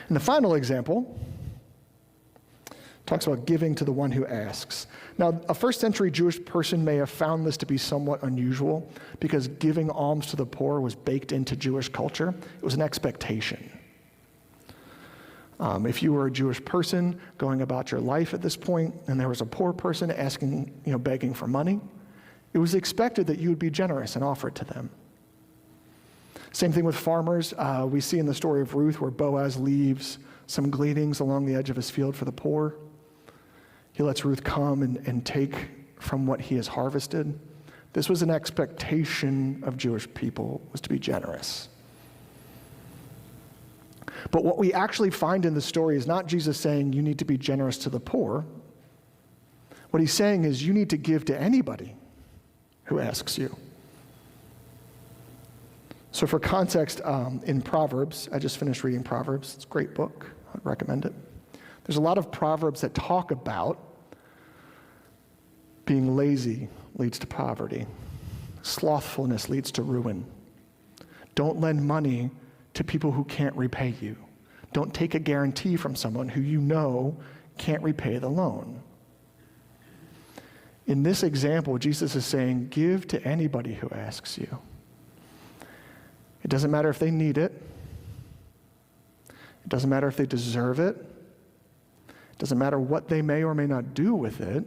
And the final example talks about giving to the one who asks. Now, a first century Jewish person may have found this to be somewhat unusual because giving alms to the poor was baked into Jewish culture. It was an expectation. If you were a Jewish person going about your life at this point and there was a poor person asking, begging for money, it was expected that you would be generous and offer it to them. Same thing with farmers. We see in the story of Ruth where Boaz leaves some gleanings along the edge of his field for the poor. He lets Ruth come and take from what he has harvested. This was an expectation of Jewish people, was to be generous. But what we actually find in the story is not Jesus saying you need to be generous to the poor. What he's saying is you need to give to anybody who asks you. So for context, in Proverbs, I just finished reading Proverbs. It's a great book. I'd recommend it. There's a lot of Proverbs that talk about being lazy leads to poverty. Slothfulness leads to ruin. Don't lend money to people who can't repay you. Don't take a guarantee from someone who you know can't repay the loan. In this example, Jesus is saying, give to anybody who asks you. It doesn't matter if they need it. It doesn't matter if they deserve it. It doesn't matter what they may or may not do with it.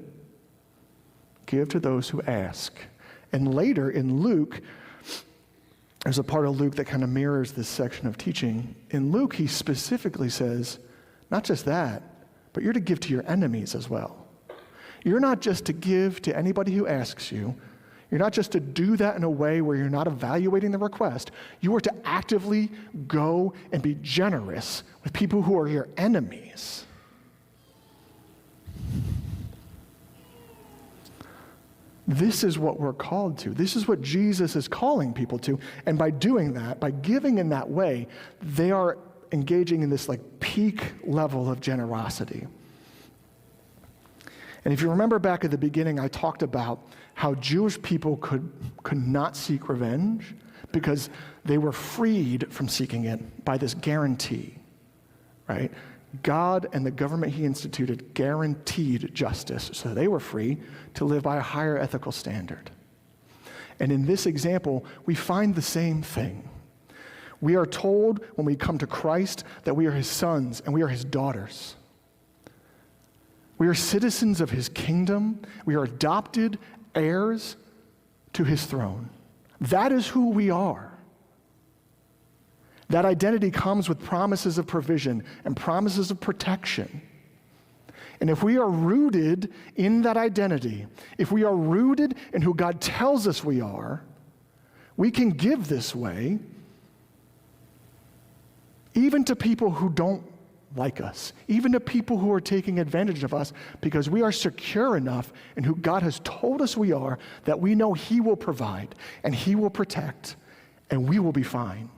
Give to those who ask. And later in Luke, there's a part of Luke that kind of mirrors this section of teaching. In Luke, he specifically says, not just that, but you're to give to your enemies as well. You're not just to give to anybody who asks you. You're not just to do that in a way where you're not evaluating the request. You are to actively go and be generous with people who are your enemies. This is what we're called to. This is what Jesus is calling people to. And by doing that, by giving in that way, they are engaging in this peak level of generosity. And if you remember back at the beginning, I talked about how Jewish people could not seek revenge because they were freed from seeking it by this guarantee, right? God and the government he instituted guaranteed justice, so they were free to live by a higher ethical standard. And in this example, we find the same thing. We are told when we come to Christ that we are his sons and we are his daughters. We are citizens of his kingdom. We are adopted heirs to his throne. That is who we are. That identity comes with promises of provision and promises of protection. And if we are rooted in that identity, if we are rooted in who God tells us we are, we can give this way even to people who don't like us, even to people who are taking advantage of us, because we are secure enough in who God has told us we are that we know he will provide and he will protect and we will be fine.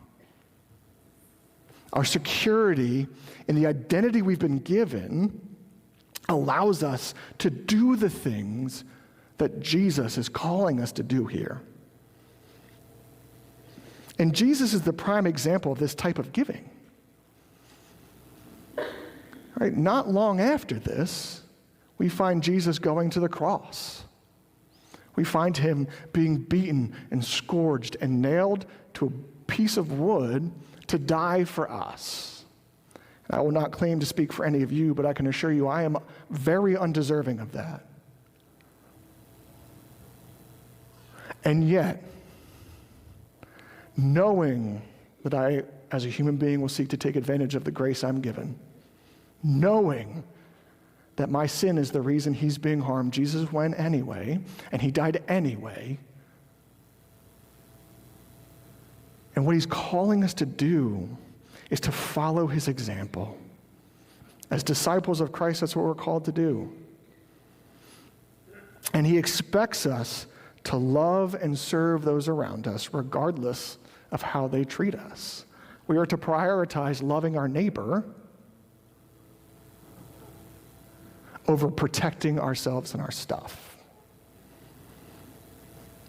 Our security in the identity we've been given allows us to do the things that Jesus is calling us to do here. And Jesus is the prime example of this type of giving. Right? Not long after this, we find Jesus going to the cross. We find him being beaten and scourged and nailed to a piece of wood to die for us. And I will not claim to speak for any of you, but I can assure you I am very undeserving of that. And yet, knowing that I, as a human being, will seek to take advantage of the grace I'm given, knowing that my sin is the reason he's being harmed, Jesus went anyway, and he died anyway. And what he's calling us to do is to follow his example. As disciples of Christ, that's what we're called to do. And he expects us to love and serve those around us, regardless of how they treat us. We are to prioritize loving our neighbor over protecting ourselves and our stuff.